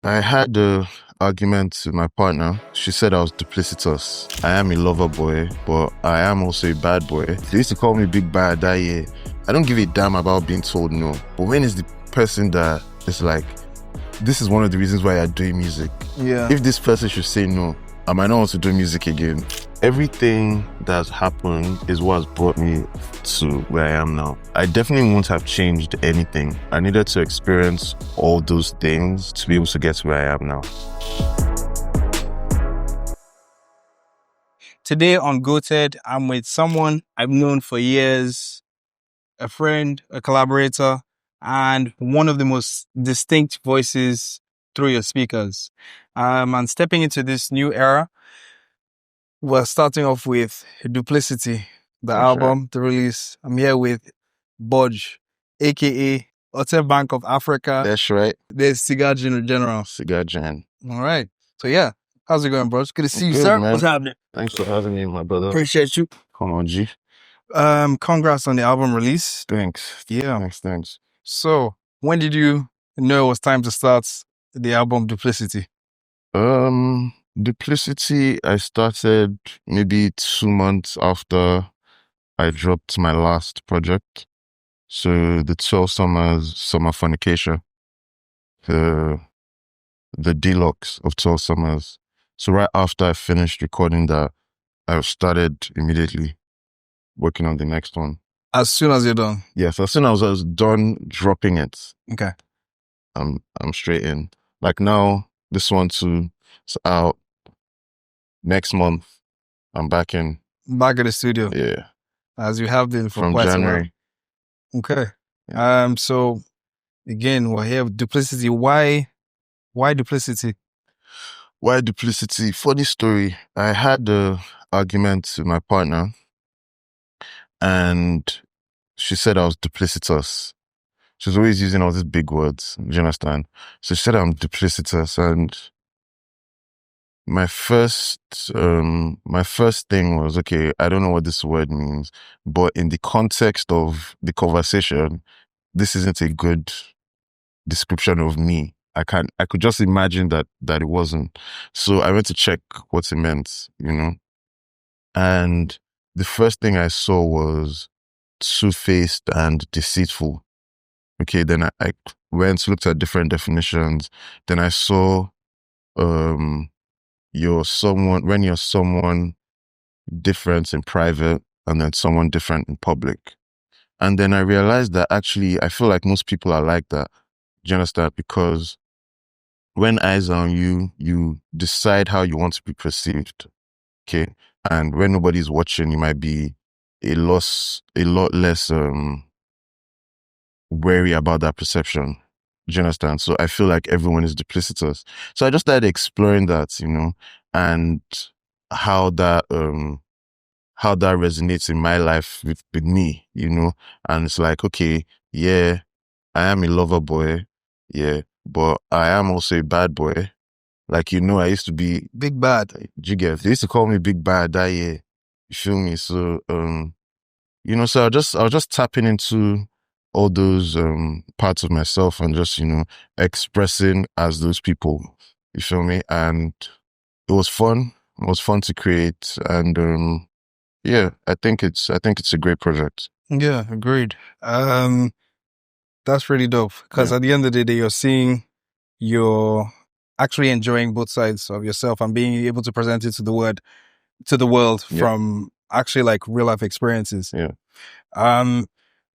I had a argument with my partner. She said I was duplicitous. I am a lover boy, but I am also a bad boy. They used to call me Big Bad that year. I don't give a damn about being told no. But when is the person that is like, this is one of the reasons why you're doing music. Yeah. If this person should say no, I might not want to do music again. Everything that's happened is what has brought me to where I am now. I definitely won't have changed anything. I needed to experience all those things to be able to get to where I am now. Today on Goated, I'm with someone I've known for years, a friend, a collaborator, and one of the most distinct voices through your speakers. And stepping into this new era, we're starting off with Duplicity, the album, the release. I'm here with BOJ, aka Hotel Bank of Africa. That's right. There's Cigar General. Cigar Jan. All right. So yeah, how's it going, bro? It's good to see you, Good, sir. man. What's happening? Thanks for having me, my brother. Appreciate you. Come on, G. Congrats on the album release. Thanks. Yeah. Thanks. So, when did you know it was time to start the album Duplicity? Duplicity, I started maybe 2 months after I dropped my last project. So the 12 Summers, Summer Fornication, the deluxe of 12 Summers. So right after I finished recording that, I started immediately working on the next one. As soon as you're done? Yes, as soon as I was done dropping it. Okay. I'm straight in. Like now, this one too is out. Next month, I'm back in. Back at the studio? Yeah. As you have been for from quite January. some while. Okay. Yeah. So, again, we're here with Duplicity. Why Duplicity? Why Duplicity? Funny story. I had a argument with my partner and she said I was duplicitous. She was always using all these big words. Do you understand? So she said I'm duplicitous, and my first thing was, okay, I don't know what this word means, but in the context of the conversation, this isn't a good description of me. I could just imagine that it wasn't. So I went to check what it meant, and the first thing I saw was two-faced and deceitful. Okay, then I went, looked at different definitions. Then I saw when you're someone different in private and then someone different in public. And then I realized that actually I feel like most people are like that. Do you understand? Because when eyes are on you, you decide how you want to be perceived. Okay. And when nobody's watching, you might be a lot less wary about that perception. Do you understand? So I feel like everyone is duplicitous. So I just started exploring that, and how that resonates in my life with me, and it's like, okay, yeah, I am a lover boy, yeah, but I am also a bad boy. Like, I used to be Big Bad. They used to call me Big Bad that year. You feel me? So so I was just tapping into all those parts of myself and just, expressing as those people. You feel me? And it was fun. It was fun to create. And yeah, I think it's a great project. Yeah, agreed. That's really dope. Because at the end of the day, you're actually enjoying both sides of yourself and being able to present it to the world from actually like real life experiences. Yeah.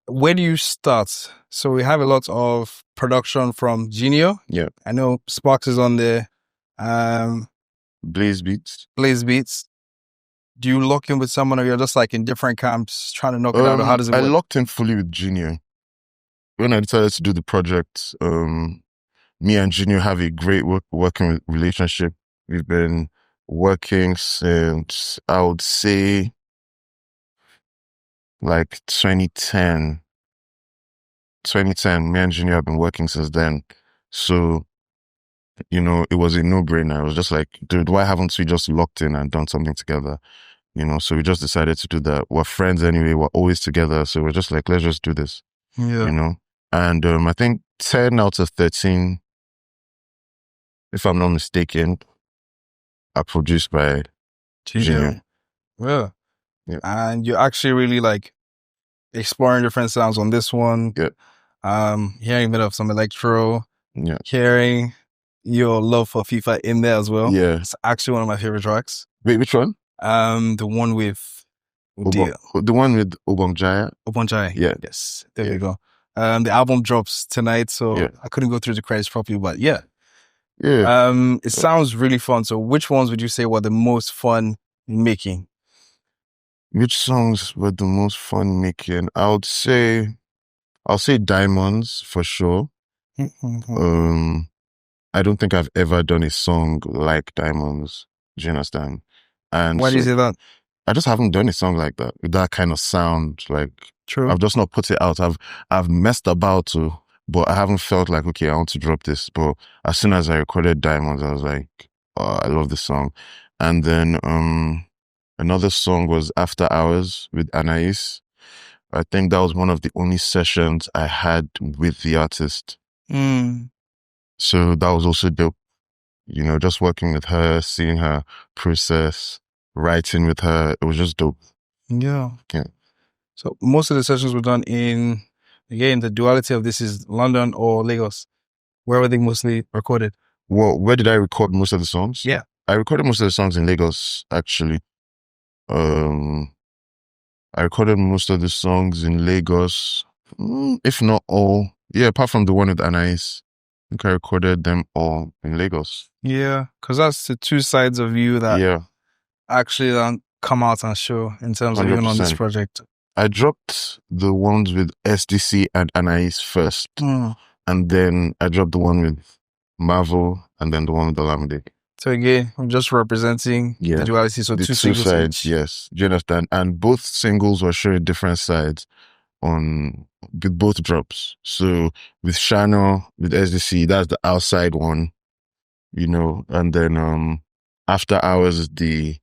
Where do you start? So we have a lot of production from Genio. Yeah. I know Sparks is on there. Blaze Beats. Do you lock in with someone, or you're just like in different camps trying to knock it out? Or how does it work? I locked in fully with Genio. When I decided to do the project, me and Genio have a great working relationship. We've been working since, I would say, like 2010. Me and Genio have been working since then. So, it was a no-brainer. I was just like, dude, why haven't we just locked in and done something together? So we just decided to do that. We're friends anyway. We're always together. So we're just like, let's just do this. Yeah. And I think 10 out of 13 if I'm not mistaken, are produced by Junior. Yeah. Yeah. And you're actually really like exploring different sounds on this one. Yeah. Hearing a bit of some electro, Yeah. hearing your love for FIFA in there as well. Yeah. It's actually one of my favorite tracks. Wait, which one? The one with The one with Obongjaya. Oponjai. Yeah. Yes, there Yeah. we go. The album drops tonight, so Yeah. I couldn't go through the credits properly, but yeah. Yeah. It sounds really fun. So which ones would you say were the most fun making? Which songs were the most fun making? I'll say Diamonds for sure. I don't think I've ever done a song like Diamonds. Do you understand? And Why do you so say that? I just haven't done a song like that with that kind of sound. Like True. I've just not put it out. I've messed about to, but I haven't felt like, okay, I want to drop this. But as soon as I recorded Diamonds, I was like, oh, I love this song. And then another song was After Hours with Anais. I think that was one of the only sessions I had with the artist. So that was also dope. You know, just working with her, seeing her process, writing with her, it was just dope. Yeah. Yeah. So most of the sessions were done in, again, the duality of this is London or Lagos. Where were they mostly recorded? Well, where did I record most of the songs? Yeah. I recorded most of the songs in Lagos, actually. I recorded most of the songs in Lagos, if not all. Yeah, apart from the one with Anais. I think I recorded them all in Lagos. Yeah, because that's the two sides of you that actually don't come out and show in terms of even on this 100%. project. I dropped the ones with SDC and Anais first. And then I dropped the one with Marvel and then the one with Olamide. So again, I'm just representing the duality. So the two two singles sides, each. yes. Do you understand? And both singles were showing different sides on with both drops. So with Shano, with SDC, that's the outside one, you know, and then After Hours is the,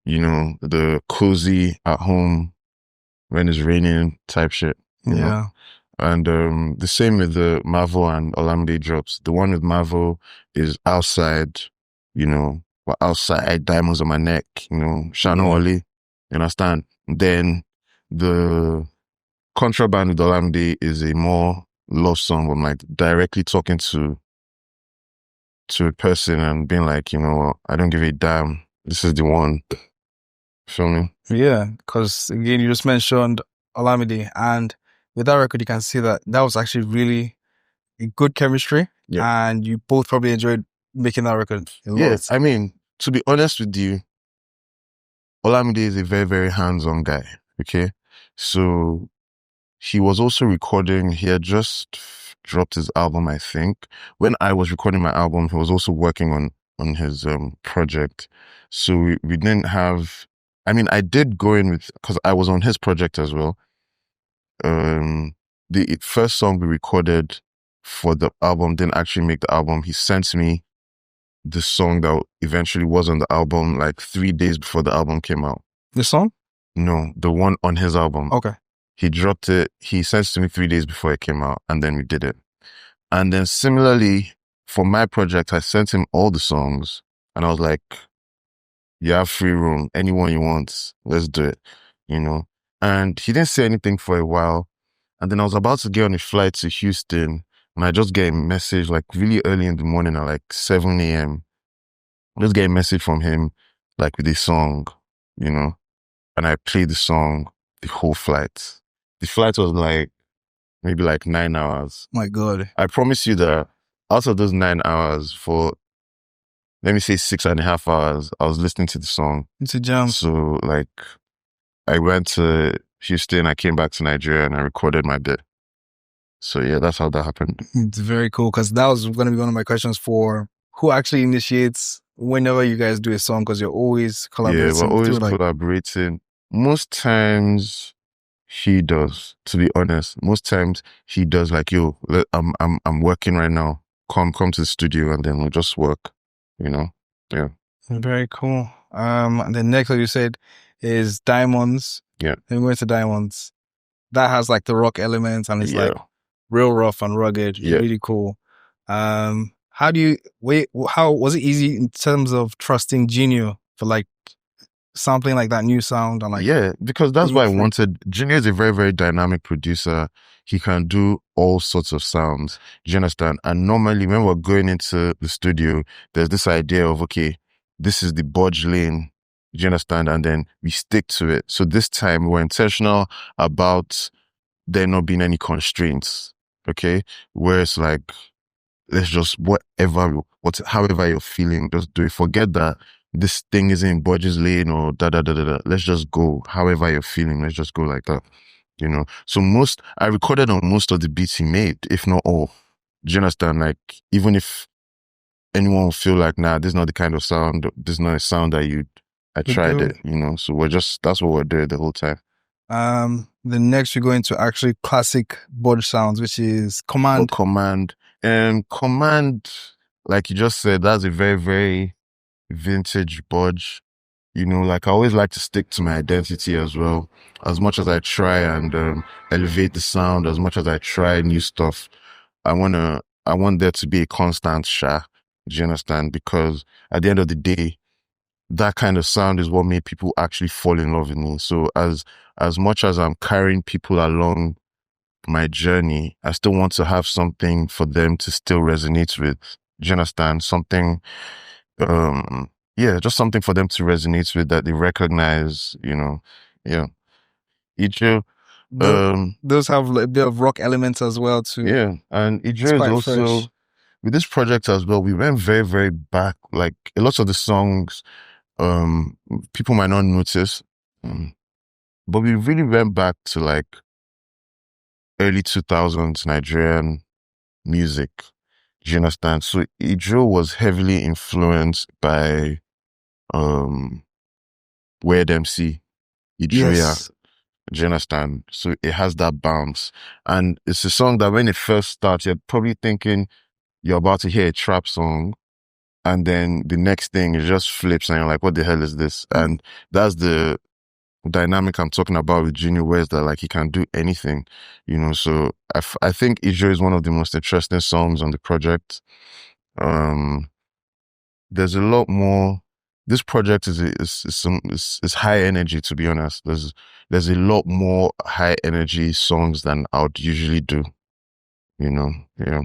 you know, the cozy at home when it's raining type shit. You know? And the same with the Marvel and Olamide drops. The one with Marvel is outside, you know, outside, diamonds on my neck, you know, Shano Oli, you understand? Then the Contraband with Olamide is a more love song. I'm like directly talking to a person and being like, you know, I don't give a damn. This is the one. Feel me? Yeah, because again, you just mentioned Olamide, and with that record, you can see that was actually really a good chemistry, and you both probably enjoyed making that record a lot. Yeah, I mean, to be honest with you, Olamide is a very, very hands-on guy, okay? So he was also recording, he had just dropped his album, I think. When I was recording my album, he was also working on his project. So we didn't have, I mean, I did go in with, because I was on his project as well. The first song we recorded for the album didn't actually make the album. He sent me the song that eventually was on the album like 3 days before the album came out. The song? No, the one on his album. Okay. He dropped it. He sent it to me 3 days before it came out, and then we did it. And then similarly, for my project, I sent him all the songs, and I was like, you have free room. Anyone you want, let's do it, you know? And he didn't say anything for a while. And then I was about to get on a flight to Houston, and I just get a message like really early in the morning at like 7 a.m. I just get a message from him, like with a song, you know? And I played the song the whole flight. The flight was like, maybe like 9 hours. My God. I promise you that out of those 9 hours, for, let me say 6.5 hours, I was listening to the song. It's a jam. So like, I went to Houston, I came back to Nigeria and I recorded my bit. So yeah, that's how that happened. It's very cool, because that was going to be one of my questions for who actually initiates whenever you guys do a song, because you're always collaborating. Yeah, we're always collaborating. Most times he does, to be honest. Most times he does like, yo, I'm working right now. Come to the studio and then we'll just work, you know? Yeah. Very cool. And then next, like you said, is Diamonds. Yeah. Then we went to Diamonds. That has like the rock elements and it's like real rough and rugged. Yeah. Really cool. How How do you wait? How was it easy in terms of trusting Genio for like sampling like that new sound and like Yeah, because that's being why I free? wanted. Junior is a very, very dynamic producer. He can do all sorts of sounds. Do you understand? And normally, when we're going into the studio, there's this idea of, okay, this is the budge lane. Do you understand? And then we stick to it. So this time, we're intentional about there not being any constraints. Okay, where it's like, let's just however you're feeling, just do it. Forget that this thing is in Budge's lane or da da da da da. Let's just go however you're feeling. Let's just go like that. So I recorded on most of the beats he made, if not all. Do you understand? Like, even if anyone will feel like, nah, this is not the kind of sound, this is not a sound I Would tried do. it. So that's what we're doing the whole time. The next we're going to actually classic budge sounds, which is Or Command. Command, like you just said, that's a very, very vintage budge. Like I always like to stick to my identity as well. As much as I try and elevate the sound, as much as I try new stuff, I want there to be a constant share. Do you understand? Because at the end of the day, that kind of sound is what made people actually fall in love with me. So as much as I'm carrying people along my journey, I still want to have something for them to still resonate with. Do you understand? Something, just something for them to resonate with that they recognize, yeah. Ijo, Those have a bit of rock elements as well too. yeah, and It's Ijo is quite also, fresh. with this project as well, we went very, very back. Like a lot of the songs, people might not notice, but we really went back to like early 2000s Nigerian music. Do you understand? So Ijo was heavily influenced by Weird MC, Ijoya. Yes. Do you understand? So it has that bounce. And it's a song that when it first starts, you're probably thinking you're about to hear a trap song. And then the next thing it just flips and you're like, what the hell is this? And that's the dynamic I'm talking about with Junior, where is that like he can do anything, so I think Ijo is one of the most interesting songs on the project. There's a lot more. This project is high energy, to be honest. There's a lot more high energy songs than I would usually do, yeah.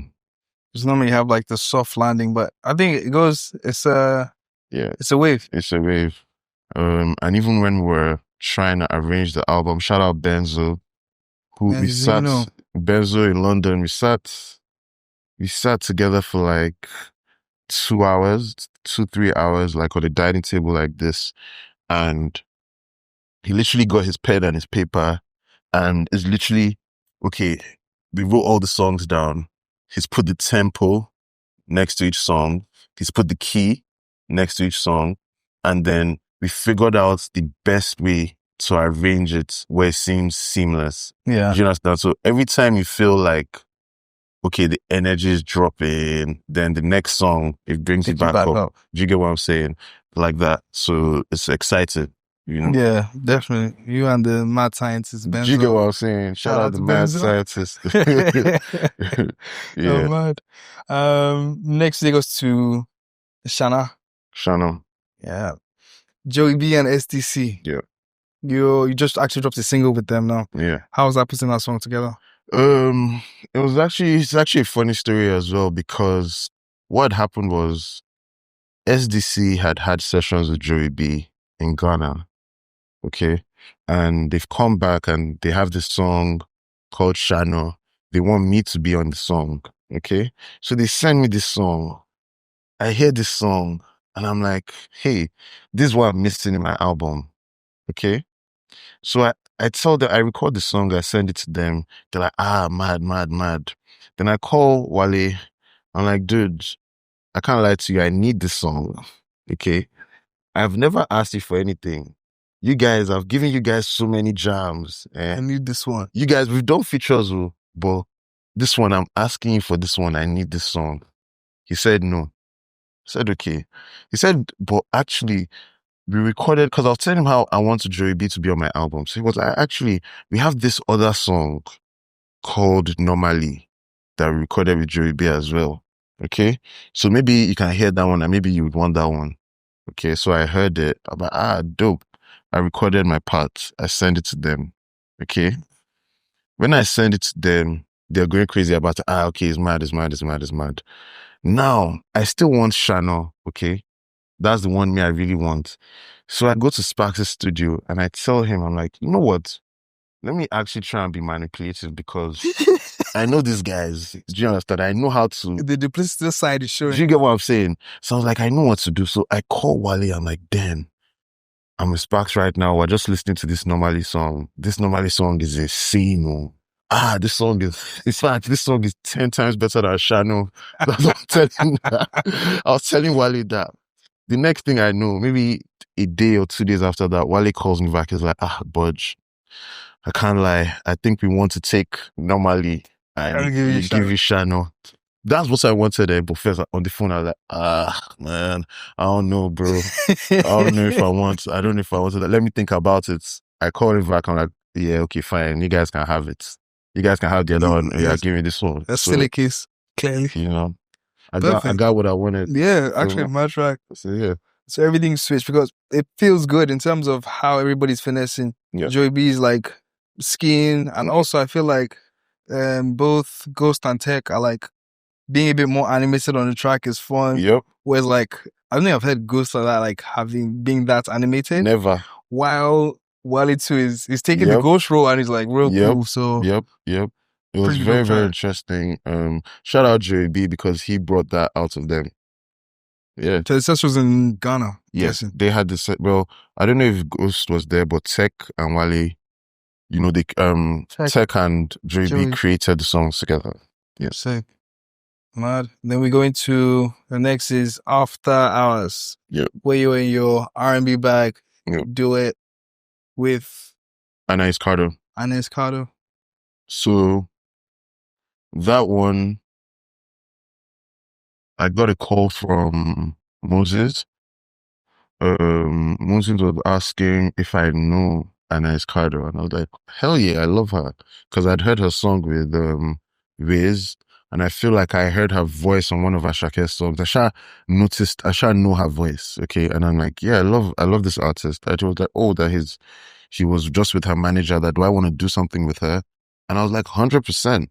Because normally you have like the soft landing, but I think it's Yeah, it's a wave. it's a wave. And even when we're trying to arrange the album, shout out Benzo, who And you know, Benzo in London, we sat together for like 2 hours, 3 hours, like on a dining table like this. And he literally got his pen and his paper and is literally, okay, we wrote all the songs down. He's put the tempo next to each song. He's put the key next to each song. And then we figured out the best way to arrange it where it seems seamless. yeah. Do you understand? So every time you feel like, okay, the energy is dropping, then the next song, it brings you Take you back back up. up. Do you get what I'm saying? Like that. So it's exciting, Yeah, definitely. You and the mad scientist Do you get what Benzo. I'm saying? Shout Shout out out the to mad Benzo. scientist. Oh, Yeah. mad. Next day goes to Shana. Shannon. Yeah. Joey B and STC. Yeah. You just actually dropped a single with them now. Yeah. How was that putting that song together? It's actually a funny story as well, because what happened was SDC had sessions with Joey B in Ghana. Okay. And they've come back and they have this song called Shano. They want me to be on the song. Okay. So they send me this song. I hear this song and I'm like, hey, this is what I'm missing in my album. Okay. So I tell them, I record the song, I send it to them. They're like, mad, mad, mad. Then I call Wale. I'm like, dude, I can't lie to you. I need this song. Okay. I've never asked you for anything. I've given you guys so many jams. I need this one. You guys, we've done features, but this one, I'm asking you for this one. I need this song. He said no. I said, okay. He said, but actually, we recorded, because I was telling him how I want Joey B to be on my album. So he was like, actually, we have this other song called Normally that we recorded with Joey B as well. Okay. So maybe you can hear that one and maybe you would want that one. Okay. So I heard it. I'm like, dope. I recorded my part. I sent it to them. Okay. When I send it to them, they're going crazy about it. Okay, it's mad, it's mad, it's mad, it's mad. Now, I still want Shano, okay? That's the one me I really want. So I go to Sparks' studio and I tell him, I'm like, you know what? Let me actually try and be manipulative because I know these guys. Do you understand? I know how to. The duplicity side is Do showing. you get what I'm saying? So I was like, I know what to do. So I call Wale. I'm like, damn, I'm with Sparks right now. We're just listening to this Normally song. This Normally song is a scene. This song is, in fact, this song is 10 times better than Shano. That's what I'm telling I was telling Wale that. The next thing I know, maybe a day or 2 days after that, Wale calls me back. He's like, Budge, I can't lie. I think we want to take Normally I'll and give you a give shout. you Shano. That's what I wanted, but first on the phone, I was like, man, I don't know, bro. I don't know if I want. I don't know if I want to. Let me think about it. I call him back. I'm like, yeah, okay, fine. You guys can have it. You guys can have the other one. Yeah, Yes. give me this one. That's So, still a case, clearly. you know, I Perfect. got what I wanted. Yeah, actually, my track. So yeah, So everything switched because it feels good in terms of how everybody's finessing. yeah. Joey B's like skiing, and also I feel like both Ghost and Tech are like being a bit more animated on the track is fun. Yep. Whereas like I don't think I've heard Ghost like that, like being that animated. Never. While Wally too is taking the Ghost role and he's like real cool. So Yep. It was pretty very, dope very track. interesting. Shout out Joey B because he brought that out of them. Yeah. So this was in Ghana. Yes, Guessing. they had this. Well, I don't know if Ghost was there, but Tech and Wale, you know, they Tech and Joey B created the songs together. Yeah. Sick. Mad. Then we go into the next is After Hours. Yep. Where you're in your R&B bag. Yep. Do it with Anais Carter. So that one, I got a call from Moses. Moses was asking if I know Anais Carter, and I was like, hell yeah, I love her. Because I'd heard her song with Wiz, and I feel like I heard her voice on one of Ashake's songs. I know her voice, okay? And I'm like, yeah, I love this artist. I was like, she was just with her manager, that do I want to do something with her? And I was like, 100%.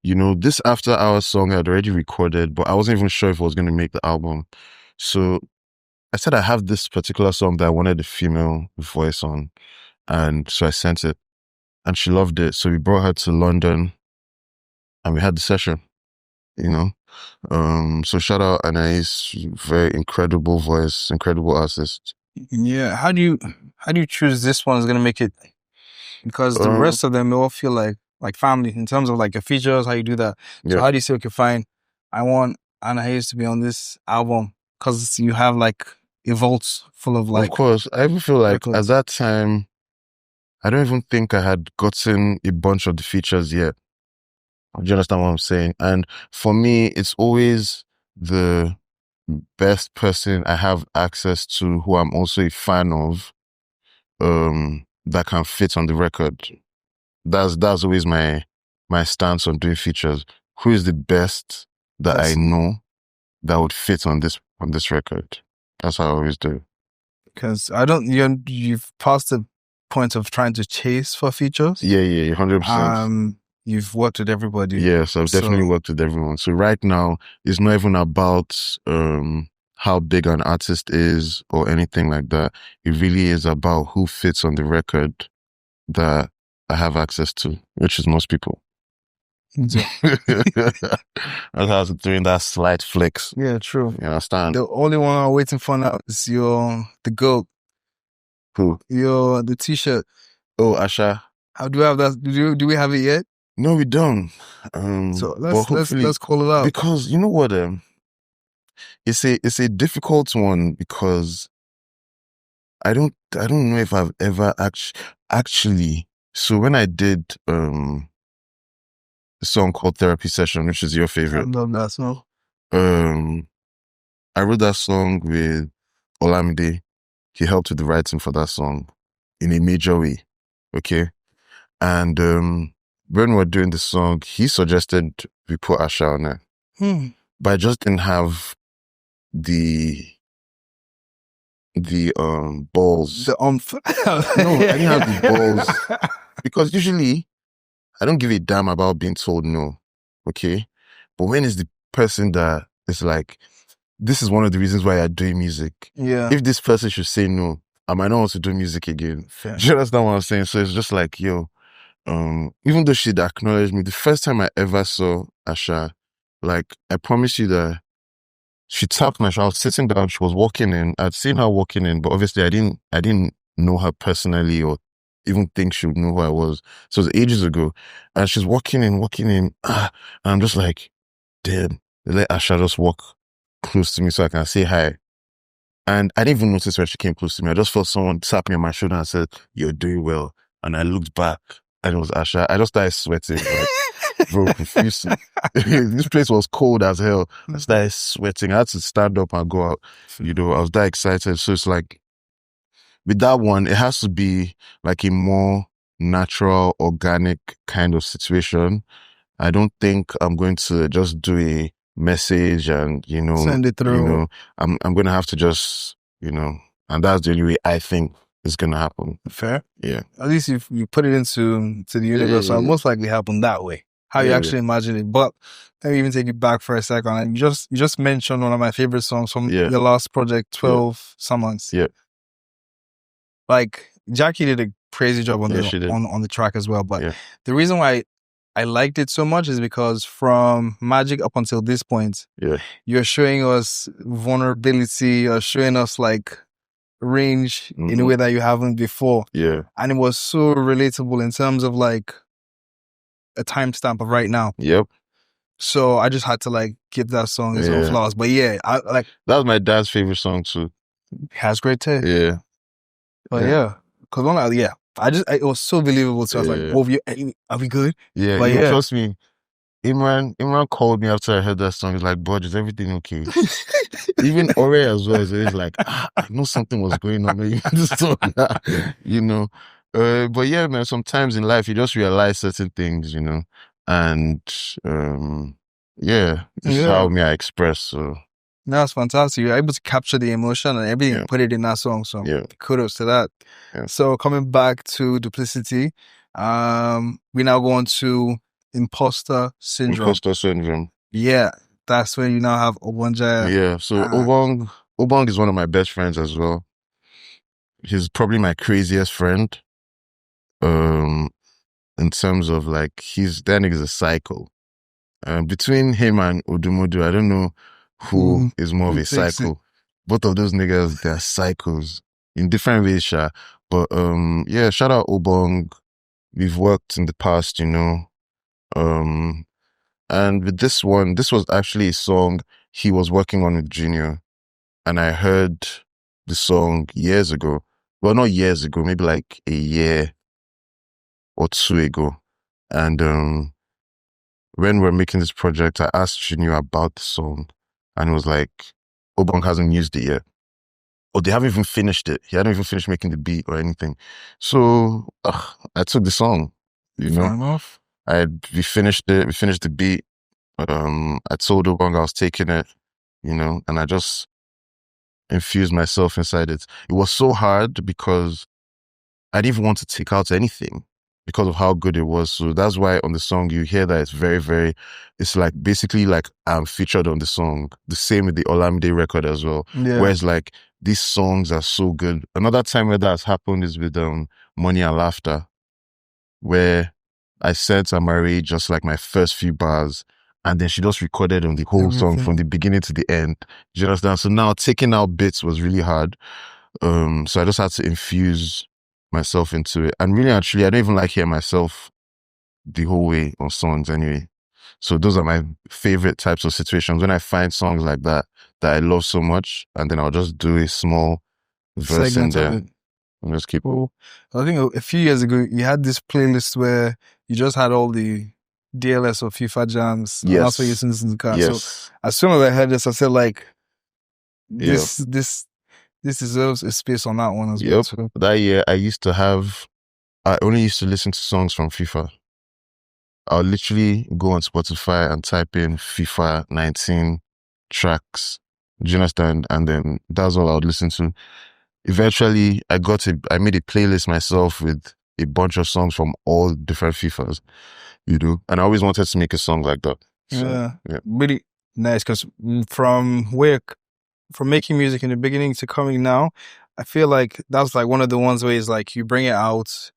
You know, this After Hours song I had already recorded, but I wasn't even sure if I was going to make the album. So I said I have this particular song that I wanted a female voice on. And so I sent it. And she loved it. So we brought her to London and we had the session, you know. So shout out Anais, very incredible voice, incredible artist. Yeah. How do you choose this one is gonna make it? Because the rest of them all feel like family in terms of like your features, how you do that. So how do you say, okay, fine, I want Anais to be on this album because you have like a vault full of like. Of course, I even feel like records. at that time, I don't even think I had gotten a bunch of the features yet. Do you understand what I'm saying? And for me, it's always the best person I have access to who I'm also a fan of, that can fit on the record. That's always my stance on doing features. Who is the best that I know that would fit on this record? That's how I always do. Because you've passed the point of trying to chase for features. Yeah, 100%. You've worked with everybody. Yes, I've definitely worked with everyone. So right now, it's not even about how big an artist is or anything like that. It really is about who fits on the record that I have access to, which is most people. That's how I was doing that slight flex. Yeah, true. You understand? The only one I'm waiting for now is the GOAT. Who? The t-shirt. Oh, Asha. How do we have that? Do we have it yet? No, we don't. So let's call it out. Because you know what? It's a difficult one because I don't know if I've ever actually. So when I did a song called Therapy Session, which is your favorite. I love that song. I wrote that song with Olamide. He helped with the writing for that song in a major way. Okay. And when we were doing the song, he suggested we put Asha on it. but I just didn't have the balls. The No, I didn't have the balls because usually I don't give a damn about being told no. Okay, but when is the person that is like, this is one of the reasons why I'm doing music. Yeah. If this person should say no, I might not want to do music again. Fair. Do you understand what I'm saying? So it's just like, yo, even though she'd acknowledged me, the first time I ever saw Asha, like, I promise you that she tapped my shoulder. I was sitting down, she was walking in. I'd seen her walking in, but obviously I didn't know her personally or even think she would know who I was. So it was ages ago. And she's walking in, and I'm just like, damn, let Asha just walk close to me so I can say hi. And I didn't even notice when she came close to me. I just felt someone tap me on my shoulder and said, "You're doing well." And I looked back and it was Asha. I just started sweating, like, bro, profusely. This place was cold as hell. I started sweating. I had to stand up and go out. You know, I was that excited. So it's like, with that one, it has to be like a more natural, organic kind of situation. I don't think I'm going to just do a message and, Send it through. I'm going to have to just, and that's the only way I think it's going to happen. Fair. Yeah. At least if you put it into the universe, so it'll most likely happen that way. How you actually imagine it. But let me even take it back for a second. And you just mentioned one of my favorite songs from your last project, 12 Summers. Yeah. Like, Jackie did a crazy job on the track as well. But the reason why I liked it so much is because from Magic up until this point, you're showing us vulnerability, you're showing us like range in a way that you haven't before. Yeah. And it was so relatable in terms of like a timestamp of right now. Yep. So I just had to like give that song its own flowers. But yeah, I like that was my dad's favorite song too. Has great taste. Yeah. But because it was so believable. So I was like, are we good? Yeah, but trust me. Imran called me after I heard that song. He's like, "BOJ, is everything okay?" Even Ore as well. So he's like, I know something was going on. But yeah, man, sometimes in life you just realize certain things, and this is how I express. So that's fantastic. You're able to capture the emotion and everything and put it in that song. So kudos to that. Yeah. So coming back to Duplicity, we now go on to Imposter Syndrome. Yeah, that's when you now have Obonja. Yeah, so Obong is one of my best friends as well. He's probably my craziest friend. In terms of like, that nigga's a psycho. Between him and Odumodu, I don't know who is more of a psycho. Both of those niggas, they're psychos in different ways, sha. But shout out Obong. We've worked in the past, and with this one, this was actually a song he was working on with Junior. And I heard the song years ago. Well, not years ago, maybe like a year or two ago. And when we're making this project, I asked Junior about the song. And it was like, Obong hasn't used it yet. Or they haven't even finished it. He hadn't even finished making the beat or anything. So I took the song, Fair enough. We finished it. We finished the beat. I told Obong I was taking it, and I just infused myself inside it. It was so hard because I didn't even want to take out anything because of how good it was. So that's why on the song you hear that it's very, very, it's like basically like I'm featured on the song. The same with the Olamide record as well. Yeah. Whereas like these songs are so good. Another time where that has happened is with Money and Laughter, where I sent Amari just like my first few bars, and then she just recorded on the whole song from the beginning to the end. Do you understand? So now taking out bits was really hard. So I just had to infuse myself into it. And really, actually, I don't even like hearing myself the whole way on songs anyway. So those are my favorite types of situations when I find songs like that I love so much, and then I'll just do a small verse in there and just keep. Cool. I think a few years ago you had this playlist where you just had all the DLS or FIFA jams. Yes. And that's what you listen to in the car. Yes. So as soon as I heard this, I said like, this deserves a space on that one as well. So. That year I only used to listen to songs from FIFA. I'll literally go on Spotify and type in FIFA 19 tracks. Do you understand? And then that's all I would listen to. Eventually, I made a playlist myself with a bunch of songs from all different FIFAs, and I always wanted to make a song like that. So, yeah. Really nice. Because from making music in the beginning to coming now, I feel like that's like one of the ones where it's like you bring it out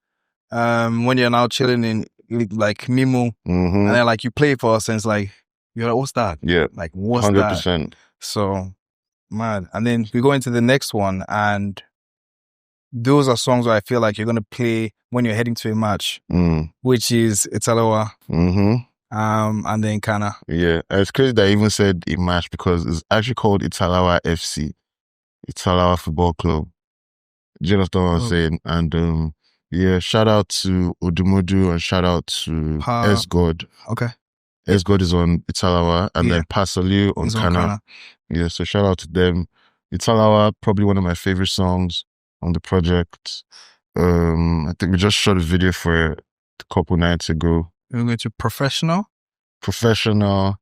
when you're now chilling in like Mimo, and then like you play it for us, and it's like you're like, what's that? Yeah, like what's 100%. that? So man, and then we go into the next one, and those are songs where I feel like you're gonna play when you're heading to a match, which is Italawa. And then Kana. Yeah, it's crazy that I even said a match because it's actually called Italawa FC, Italawa Football Club. Do you understand what I'm saying? And yeah, shout out to Odumudu and shout out to S God. Okay. S God is on Italawa and then Pasaliu on Kana. Yeah, so shout out to them. Italawa, probably one of my favorite songs on the project. I think we just shot a video for it a couple nights ago. We're going to Professional. Professional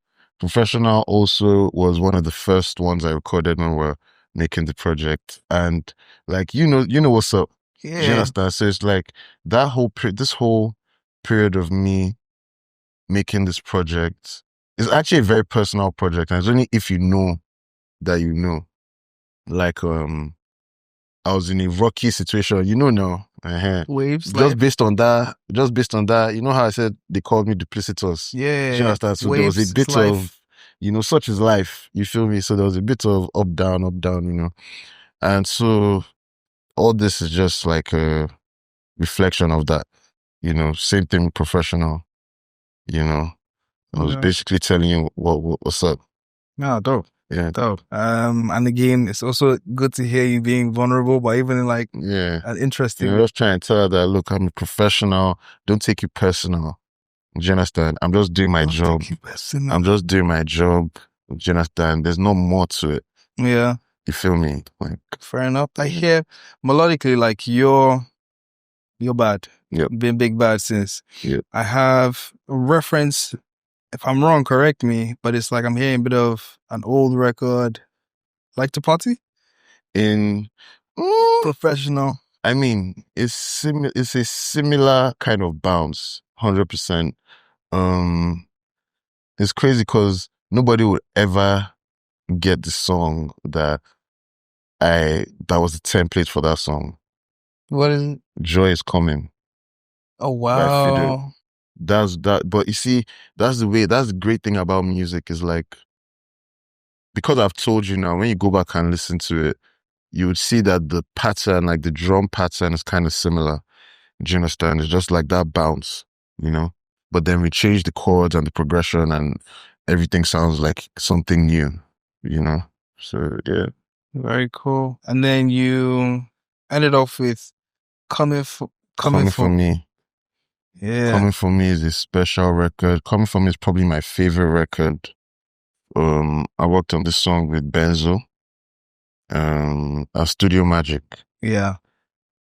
also was one of the first ones I recorded when we were making the project. And like, you know what's up. Yeah. Do you understand? So it's like this whole period of me making this project is actually a very personal project. And it's only if you know that you know. Like, I was in a rocky situation, now. Waves. Just based on that, you know how I said they called me duplicitous. Yeah. Do you understand? So Waves, there was a bit of, such is life. You feel me? So there was a bit of up, down, And so all this is just like a reflection of that, same thing with Professional, I was basically telling you what's up. No, dope. Yeah. Dope. And again, it's also good to hear you being vulnerable, but even in like an interesting. Just trying to tell her that, look, I'm a professional. Don't take it personal. Do you understand? I'm just doing my job. I'm just doing my job. Do you understand? There's no more to it. Yeah. You feel me? Like, fair enough. I hear melodically like you're bad. Yep. Been big bad since. Yep. I have a reference. If I'm wrong, correct me, but it's like I'm hearing a bit of an old record, like to party in Professional. I mean, it's a similar kind of bounce, 100%. It's crazy because nobody would ever get the song that was the template for that song. What is it? Joy is Coming. Oh wow. That's that. But you see, that's the great thing about music is like, because I've told you now, when you go back and listen to it, you would see that the pattern, like the drum pattern, is kind of similar. Do you understand? It's just like that bounce, But then we change the chords and the progression and everything sounds like something new, So, yeah. Very cool. And then you ended off with Coming for Me. Yeah. Coming for Me is a special record. Coming for Me is probably my favorite record. I worked on this song with Benzo. Studio Magic. Yeah.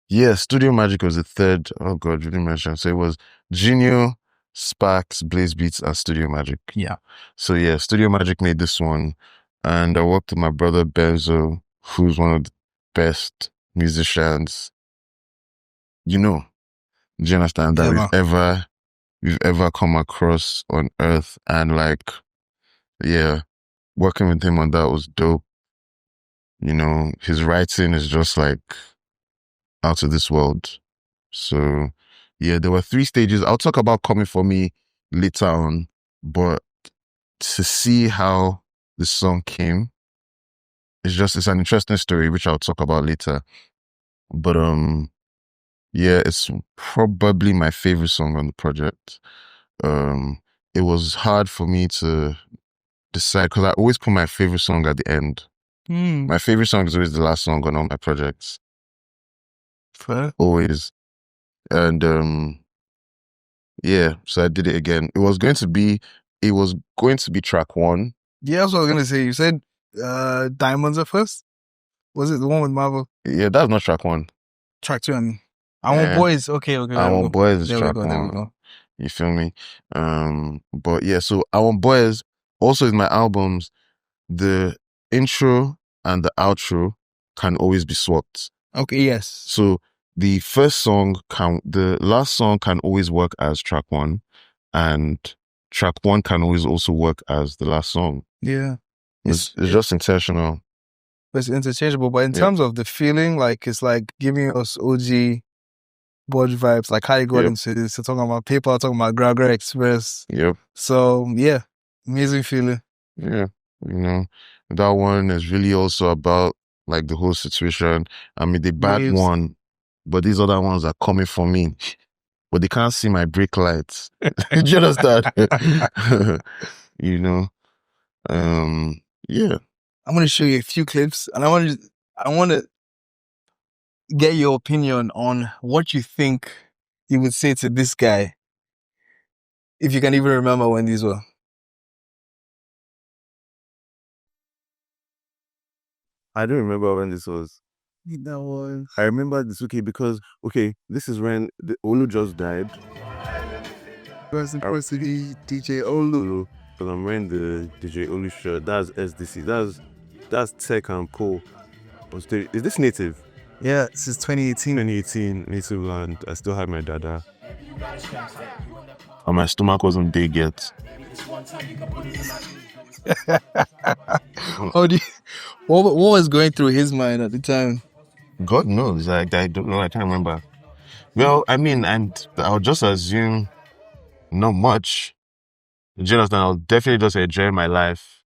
Yeah, Studio Magic was the third. Oh God, you didn't mention. So it was Genio, Sparks, Blaze Beats, and Studio Magic. Yeah. So yeah, Studio Magic made this one. And I worked with my brother Benzo, who's one of the best musicians, do you understand, that we've ever come across on earth. And like, yeah, working with him on that was dope. His writing is just like out of this world. So yeah, there were 3 stages. I'll talk about Coming for Me later on, but to see how the song came, it's an interesting story, which I'll talk about later. But yeah, it's probably my favorite song on the project. It was hard for me to decide because I always put my favorite song at the end. My favorite song is always the last song on all my projects. Fair. Always. And yeah, so I did it again. It was going to be track 1. Yeah, that's what I was gonna say. You said Diamonds at first? Was it the one with Marvel? Yeah, that's not track 1. Track 2, I mean. I Want Boys. Okay. I Want Boys is track 1. There we go. You feel me? But yeah, so I Want Boys also is my albums the intro and the outro can always be swapped. Okay, yes. So the last song can always work as track one, and track one can always also work as the last song. Yeah. It's just intentional. It's interchangeable, but in Yep. terms of the feeling, like it's like giving us OG BOJ vibes, like how you got Yep. into this. So talking about paper, talking about Gragra Express. Yep. So yeah, amazing feeling. Yeah. You know, that one is really also about like the whole situation. I mean, the bad Waves. one, but these other ones are coming for me. But they can't see my brake lights. Do you understand? You know? Yeah. I'm gonna show you a few clips, and I want to get your opinion on what you think you would say to this guy, if you can even remember when these were. I don't remember when this was. That was. I remember this, because this is when Olu just died. Rest in peace, DJ Olu. Because I'm wearing the DJ Olu shirt. That's SDC. That's Tech and Co. Is this native? Yeah, since 2018. 2018, native land. I still have my dada. And my stomach wasn't big yet. What was going through his mind at the time? God knows. I don't know. I can't remember. Well, I mean, and I'll just assume not much. Do you understand? I'll definitely just enjoy my life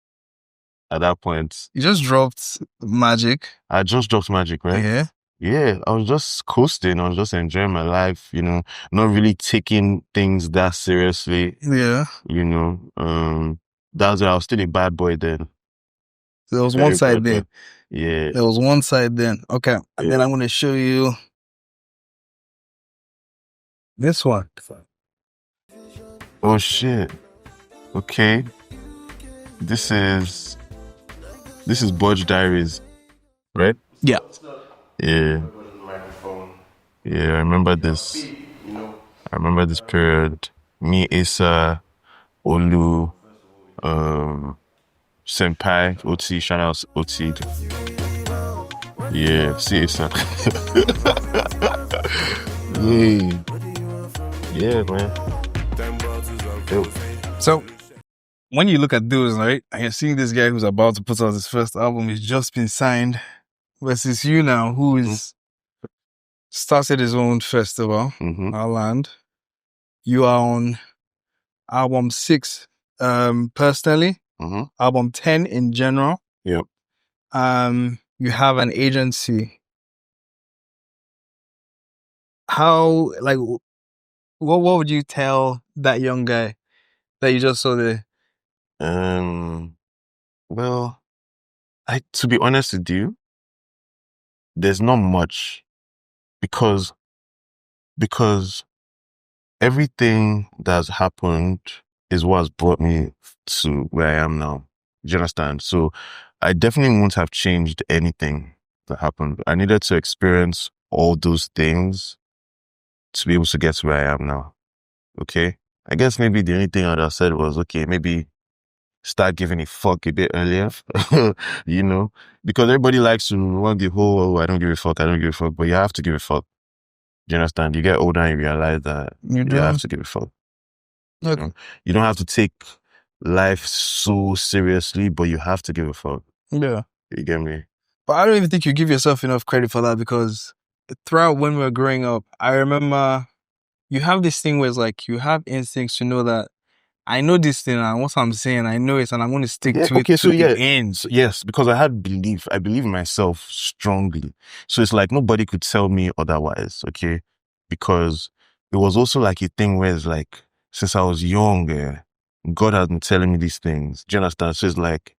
at that point. You just dropped Magic. I just dropped Magic, right? Yeah. Yeah, I was just coasting. I was just enjoying my life, you know, not really taking things that seriously. Yeah. You know, that's why I was still a bad boy then. So there was one side then. Yeah. There was one side then. Okay. And then I'm going to show you this one. Oh, shit. Okay. This is BOJ Diaries, right? Yeah. Yeah. Yeah, I remember this. I remember this period. Me, Asa, Olu, Senpai, Oti, shout out Oti. Yeah, see Asa. Yeah, man. Yo. So when you look at those, right, and you're seeing this guy who's about to put out his first album, he's just been signed, versus you now, who is started his own festival, Our Land. You are on album 6, personally, album 10 in general. Yep. You have an agency. How, like, what would you tell that young guy that you just saw there? Well, to be honest with you, there's not much because everything that's happened is what has brought me to where I am now. Do you understand? So I definitely wouldn't have changed anything that happened. I needed to experience all those things to be able to get to where I am now. Okay? I guess maybe the only thing I'd have said was, okay, maybe start giving a fuck a bit earlier, you know, because everybody likes to want the whole, oh, I don't give a fuck, but you have to give a fuck. Do you understand? You get older and you realize that you have to give a fuck. Okay. You know? You don't have to take life so seriously, but you have to give a fuck. Yeah. You get me? But I don't even think you give yourself enough credit for that, because throughout when we were growing up, I remember you have this thing where it's like you have instincts to know that I know this thing and what I'm saying, I know it, and I'm going to stick to it to the end. So yes, because I believe in myself strongly. So it's like nobody could tell me otherwise, okay? Because it was also like a thing where it's like, since I was young, God has been telling me these things. Do you understand? So it's like,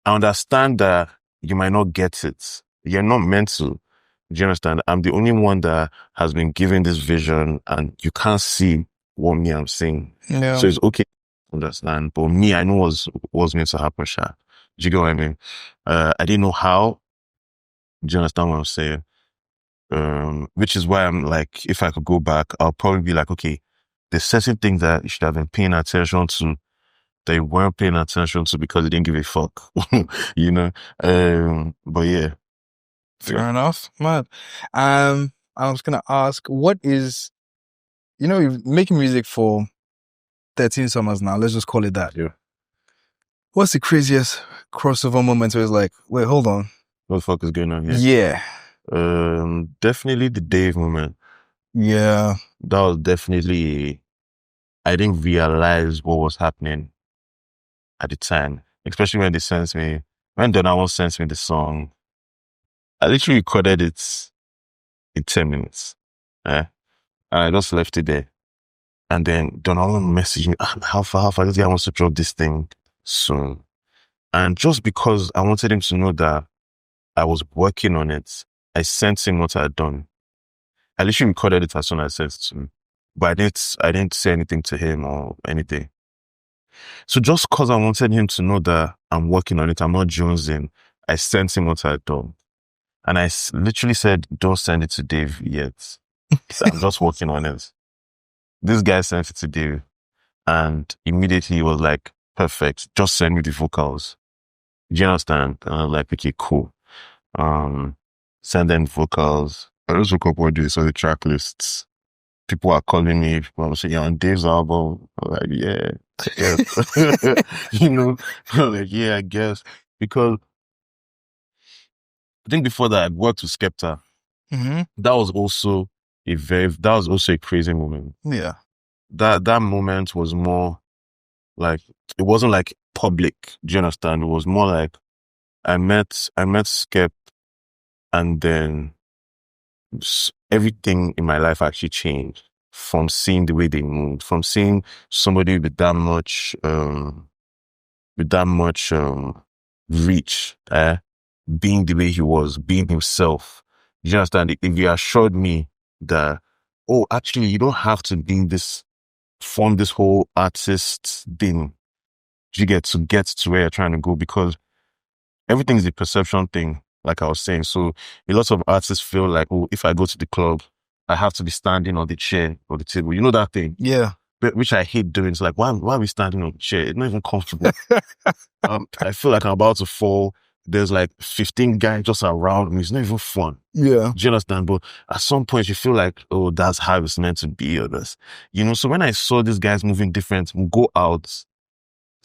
I understand that you might not get it. You're not meant to. Do you understand? I'm the only one that has been given this vision, and you can't see what me I'm saying. Yeah. So it's okay to understand. But me, I know what's meant to happen, Sha. Do you get what I mean? I didn't know how. Do you understand what I'm saying? Which is why I'm like, if I could go back, I'll probably be like, okay, there's certain things that you should have been paying attention to they weren't paying attention to because they didn't give a fuck, you know. But yeah, Fair enough, man. I was gonna ask, what is, you're making music for 13 summers now. Let's just call it that. yeah. What's the craziest crossover moment where it's like, wait, hold on. What the fuck is going on here? Yeah. Definitely the Dave moment. Yeah. That was definitely. I didn't realize what was happening at the time, especially when when Donald sent me the song. I literally recorded it in 10 minutes. And I just left it there. And then Donald messaged me, how far, this guy wants to drop this thing soon. And just because I wanted him to know that I was working on it, I sent him what I had done. I literally recorded it as soon as I sent it to him. But I didn't say anything to him or anything. So just because I wanted him to know that I'm working on it, I'm not jonesing, I sent him what I had done. And I literally said, don't send it to Dave yet. So I'm just working on it. This guy sent it to Dave. And immediately he was like, perfect, just send me the vocals. Do you understand? And I was like, okay, cool. Send them vocals. I just woke up one day, saw the track lists. People are calling me, people are saying, you're on Dave's album. I'm like, yeah. You know, I'm like, yeah, I guess. Because I think before that, I'd worked with Skepta. Mm-hmm. That was also a crazy moment. Yeah. That moment was more like, it wasn't like public. Do you understand? It was more like I met Skep, and then everything in my life actually changed from seeing the way they moved, from seeing somebody with that much reach, being the way he was, being himself. Do you understand? If you assured me that, oh, actually, you don't have to form this whole artist thing, you get to where you're trying to go, because everything's a perception thing, like I was saying. So a lot of artists feel like, oh, if I go to the club, I have to be standing on the chair or the table. You know that thing? Yeah. But, which I hate doing. It's like, why are we standing on the chair? It's not even comfortable. I feel like I'm about to fall. There's like 15 guys just around me. It's not even fun. Yeah. Do you understand? But at some point you feel like, oh, that's how it's meant to be, or this. You know, so when I saw these guys moving different, we'll go out.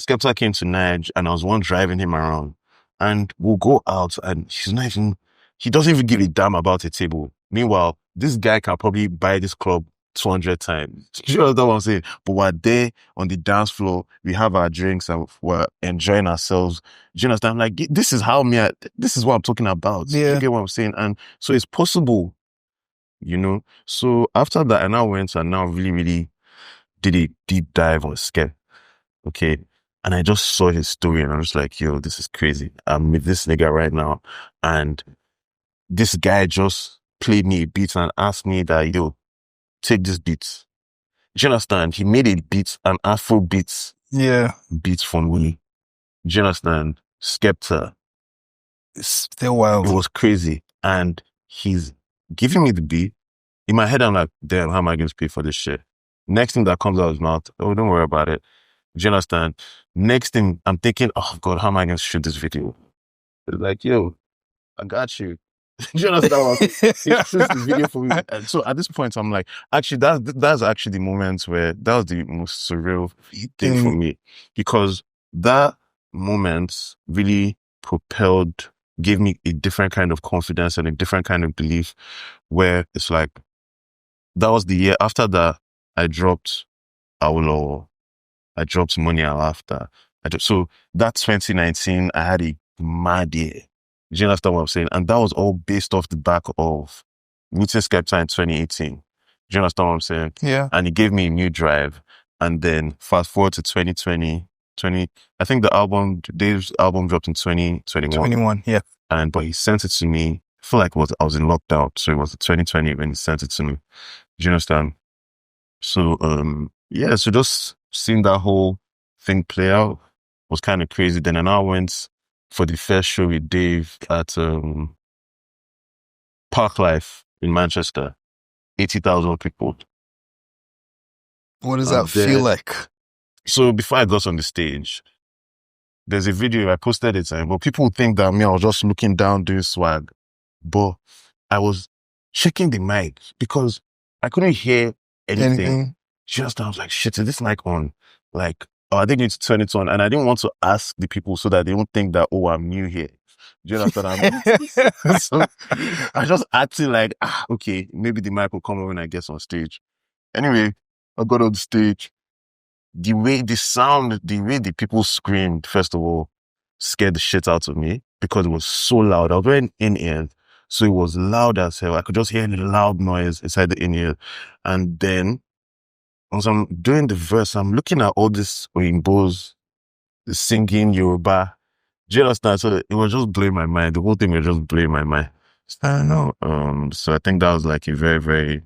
Skepta came to Nige and I was one driving him around. And we'll go out and he doesn't even give a damn about a table. Meanwhile, this guy can probably buy this club 200 times. Do you understand what I'm saying? But we're there on the dance floor, we have our drinks and we're enjoying ourselves. Do you understand? Like, this is this is what I'm talking about. Yeah. You get what I'm saying? And so it's possible, you know? So after that, I now went and now really, really did a deep dive on Skep. Okay. And I just saw his story and I was like, yo, this is crazy. I'm with this nigga right now. And this guy just played me a beat and asked me that, yo, take this beat. Do you understand? He made a beat, an Afro beat. Yeah. Beat from me. Do you understand? Skepta. It's still wild. It was crazy. And he's giving me the beat. In my head, I'm like, damn, how am I going to pay for this shit? Next thing that comes out of his mouth, oh, don't worry about it. Do you understand? Next thing, I'm thinking, oh God, how am I going to shoot this video? It's like, yo, I got you. Do you understand? He shoots the video for me. And so at this point, I'm like, actually, that's actually the moment where that was the most surreal thing for me, because that moment really gave me a different kind of confidence and a different kind of belief, where it's like, that was the year after that I dropped Awolowo. I dropped Money after. So that 2019, I had a mad year. Do you understand what I'm saying? And that was all based off the back of meeting Skepta in 2018. Do you understand what I'm saying? Yeah. And it gave me a new drive. And then fast forward to 2020, I think Dave's album dropped in 2021. 21, yeah. But he sent it to me. I feel like I was in lockdown. So it was 2020 when he sent it to me. Do you understand? So, yeah, so just seeing that whole thing play out was kind of crazy. Then I now went for the first show with Dave at Park Life in Manchester. 80,000 people. What does that feel like? So before I got on the stage, there's a video I posted it, but people think that I was just looking down doing swag, but I was checking the mic because I couldn't hear anything. Just I was like, shit, is this mic on? Like, oh, I think need to turn it on, and I didn't want to ask the people so that they don't think that, oh, I'm new here. Do you understand? So I just acting like, okay, maybe the mic will come when I get on stage. Anyway, I got on the stage. The way the people screamed, first of all, scared the shit out of me because it was so loud. I was wearing in-ears, so it was loud as hell. I could just hear the loud noise inside the in-ear. And then, as I'm doing the verse, I'm looking at all these Oyimbos singing Yoruba. Do you understand? So it was just blowing my mind. The whole thing was just blowing my mind. I don't know. So I think that was like a very, very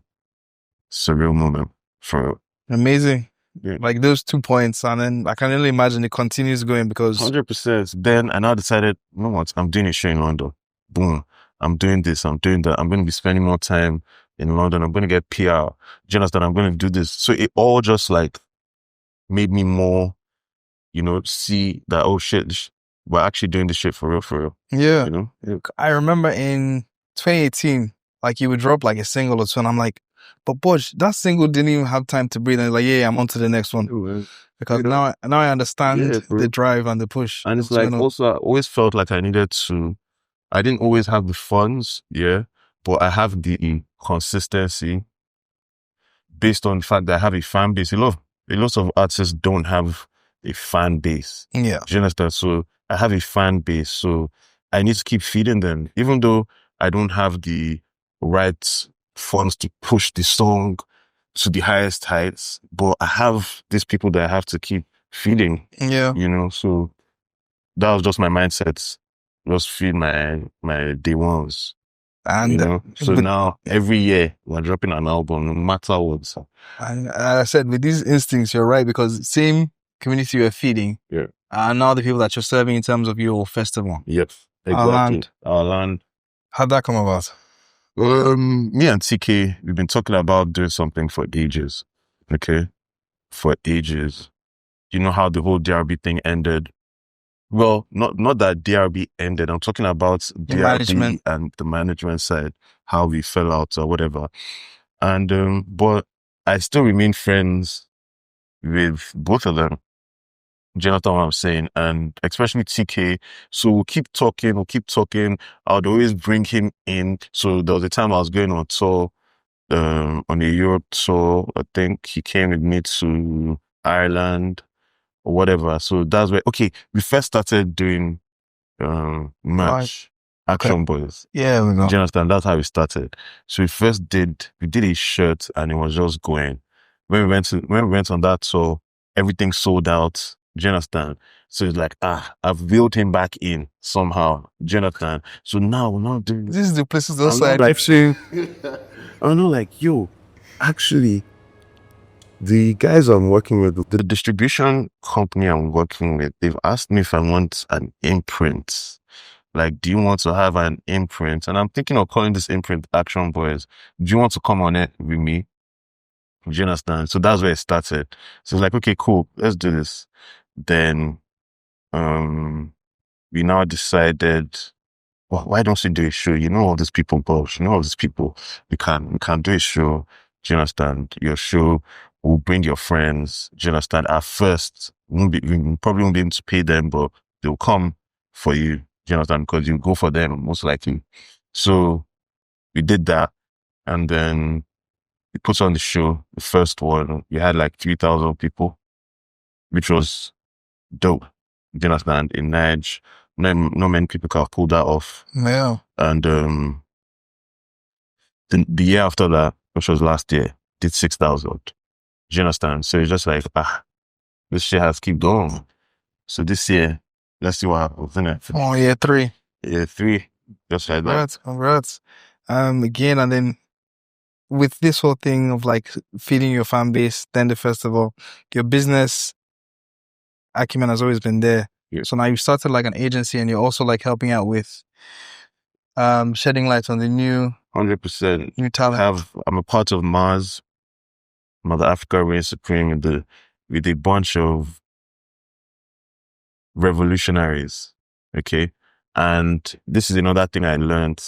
surreal moment for Amazing. Yeah. Like those 2 points, and then I can only imagine it continues going because 100%. Then I now decided, you know what? I'm doing a show in London. Boom. I'm doing this. I'm doing that. I'm going to be spending more time in London. I'm going to get PR. Do you understand? I'm going to do this. So it all just like made me more, see that, oh shit, we're actually doing this shit for real, for real. Yeah. You know? Yeah. I remember in 2018, like you would drop like a single or two, and I'm like, but BOJ, that single didn't even have time to breathe. And like, yeah, I'm on to the next one. Because now I understand the drive and the push. And it's like, also, I always felt like I didn't always have the funds, yeah, but I have the consistency based on the fact that I have a fan base. A lot of artists don't have a fan base. Yeah. Do you understand? So I have a fan base, so I need to keep feeding them, even though I don't have the right funds to push the song to the highest heights, but I have these people that I have to keep feeding. Yeah. So that was just my mindset. Just feed my day ones. And so now every year we're dropping an album, no matter what. And I said, with these instincts, you're right, because same community you're feeding, yeah, are now the people that you're serving in terms of your festival. Yep, exactly. Our land. How'd that come about? Me and TK, we've been talking about doing something for ages. Okay, for ages. You know how the whole DRB thing ended? Well, not that DRB ended. I'm talking about DRB management. And the management side, how we fell out or whatever. And but I still remain friends with both of them. Do you know what I'm saying? And especially TK. So we'll keep talking. I'd always bring him in. So there was a time I was going on tour, on a Europe tour. I think he came with me to Ireland or whatever. So that's where, we first started doing merch, Action Boys. Yeah, we go. Do you understand? That's how we started. So we did a shirt and it was just going. When we went on that tour, everything sold out. Do you understand? So it's like, I've built him back in somehow. Do you understand? So now we're not doing this is the places outside. I'm not like, yo, actually, the guys I'm working with, the distribution company I'm working with, they've asked me if I want an imprint. Like, do you want to have an imprint? And I'm thinking of calling this imprint Action Boys. Do you want to come on it with me? Do you understand? So that's where it started. So it's like, okay, cool, let's do this. Then we now decided, well, why don't we do a show? You know all these people, boss. You know all these people. We can do a show. Do you understand? Your show will bring your friends. Do you understand? At first, we probably won't be able to pay them, but they'll come for you. Do you understand? Because you go for them, most likely. So we did that. And then we put on the show, the first one. We had like 3,000 people, which was dope. Do you understand? In Nige, not many people can pull that off. Yeah. And the year after that, which was last year, did 6,000. Do you understand? So it's just like, this shit has to keep going. So this year, let's see what happens, isn't it? Oh, year 3. Year 3, just like that. Congrats. Again, and then with this whole thing of like feeding your fan base, then the festival, your business acumen has always been there. Yeah. So now you started like an agency, and you're also like helping out with shedding light on the new 100% new talent. I'm a part of Mars, Mother Africa Reigns Supreme, the with a bunch of revolutionaries. Okay. And this is another thing I learned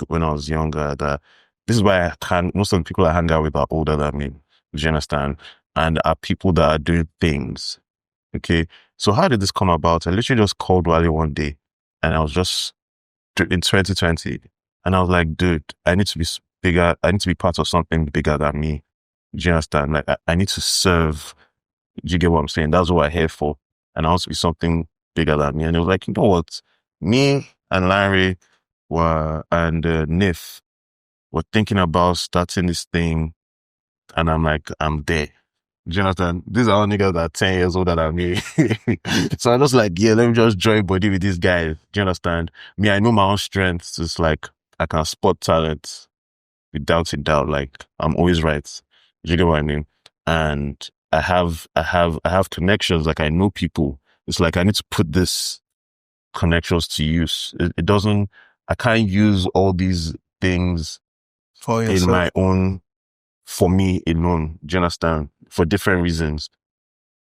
when I was younger, that this is why most of the people I hang out with are older than me. Do you understand? And are people that are doing things. Okay. So how did this come about? I literally just called Wally one day, and I was just in 2020. And I was like, dude, I need to be bigger. I need to be part of something bigger than me. Do you understand? Like, I need to serve. Do you get what I'm saying? That's what I'm here for. And I want to be something bigger than me. And it was like, you know what? Me and Larry and Nif were thinking about starting this thing. And I'm like, I'm there. Jonathan, these are all niggas that are 10 years older than me. So I'm just like, yeah, let me just join body with these guys. Do you understand? Me, I know my own strengths. It's like, I can spot talent without a doubt. Like, I'm always right. Do you get what I mean? And I have connections. Like, I know people. It's like, I need to put this connections to use. I can't use all these things For in yourself. my own, for me alone. Do you understand? For different reasons.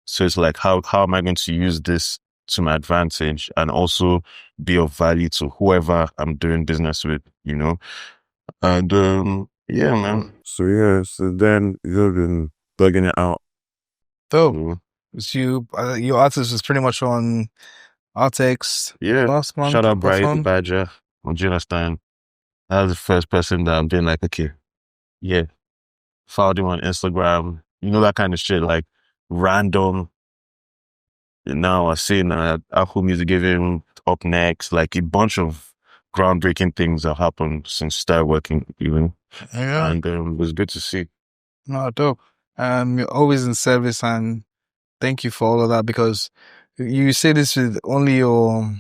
So it's like, how am I going to use this to my advantage and also be of value to whoever I'm doing business with, you know? And yeah, man. So then you've been bugging it out. So, your artist was pretty much on Artex Yeah. last month. Shout out last Brian the month. Badger. Do you understand? That was the first person that I'm being like, okay, yeah, followed him on Instagram. You know, that kind of shit, like random. Now I see Apple Music gave him up next, like a bunch of groundbreaking things have happened since started working, even. Yeah. And it was good to see. No, dope. You're always in service, and thank you for all of that, because you say this with only your,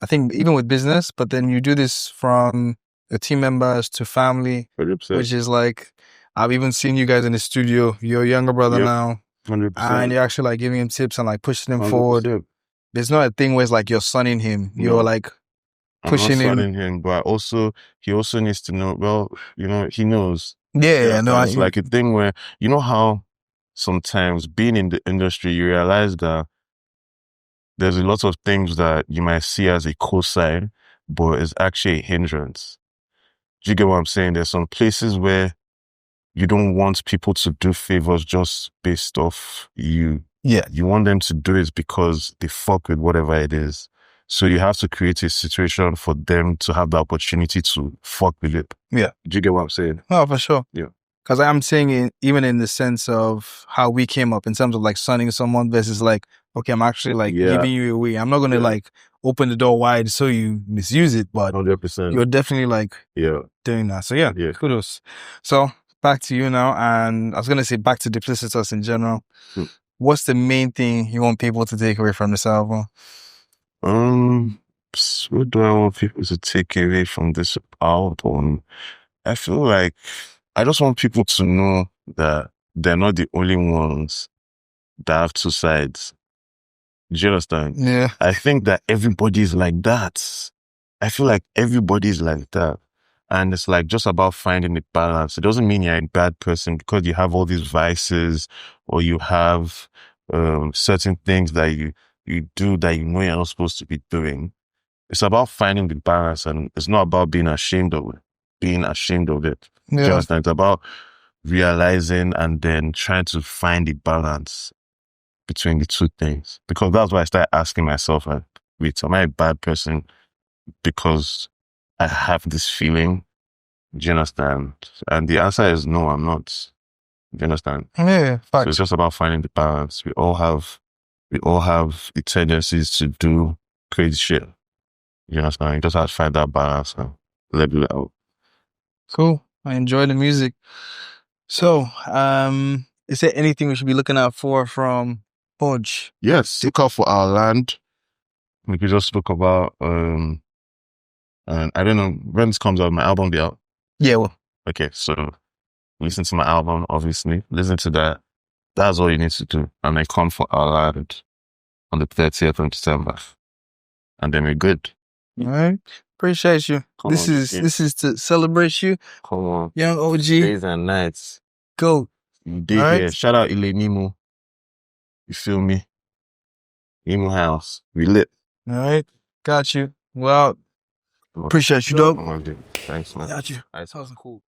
I think even with business, but then you do this from your team members to family, 100%. which is like, I've even seen you guys in the studio, your younger brother Yep. now, 100%. and you're actually like giving him tips and like pushing him 100%. forward. There's not a thing where it's like you're sunning him. You're No. like I'm not pushing him. signing him, but he also needs to know, well, you know, he knows. Yeah, no, It's like a thing where, you know how sometimes being in the industry, you realize that there's a lot of things that you might see as a cosign, but it's actually a hindrance. Do you get what I'm saying? There's some places where you don't want people to do favors just based off you. Yeah. You want them to do it because they fuck with whatever it is. So you have to create a situation for them to have the opportunity to fuck with it. Yeah. Do you get what I'm saying? No, for sure. Yeah. Because I'm saying it even in the sense of how we came up in terms of like sunning someone versus like, okay, I'm actually like giving you away. I'm not going to like open the door wide so you misuse it, but 100%. you're definitely like doing that. So yeah, kudos. So back to you now. And I was going to say back to Duplicitous in general. What's the main thing you want people to take away from this album? What do I want people to take away from this album? I feel like I just want people to know that they're not the only ones that have two sides. Do you understand? Yeah. I think that everybody's like that. I feel like everybody's like that. And it's like just about finding the balance. It doesn't mean you're a bad person because you have all these vices or you have certain things that you do that you know you're not supposed to be doing. It's about finding the balance, and it's not about being ashamed of it. Do you understand? It's about realizing and then trying to find the balance between the two things. Because that's why I started asking myself, like, wait, am I a bad person because I have this feeling? Do you understand? And the answer is no, I'm not. Do you understand? Yeah, facts. So it's just about finding the balance. We all have the tendencies to do crazy shit. You understand? You just have to find that balance and level it out. Cool. I enjoy the music. So, is there anything we should be looking out for from BOJ? Yes, look out for our land. We could just spoke about and I don't know when this comes out, my album will be out. Yeah, well. Okay, so listen to my album, obviously. Listen to that. That's all you need to do. And then come for our land on the 30th of December. And then we're good. All right. Appreciate you. This is to celebrate you. Come on. Young OG. Days and nights. Go. You did here. Shout out Ile Nimo. You feel me? Emo House. We lit. All right. Got you. Well, appreciate you, dog. Thanks, man. Got you. That was cool.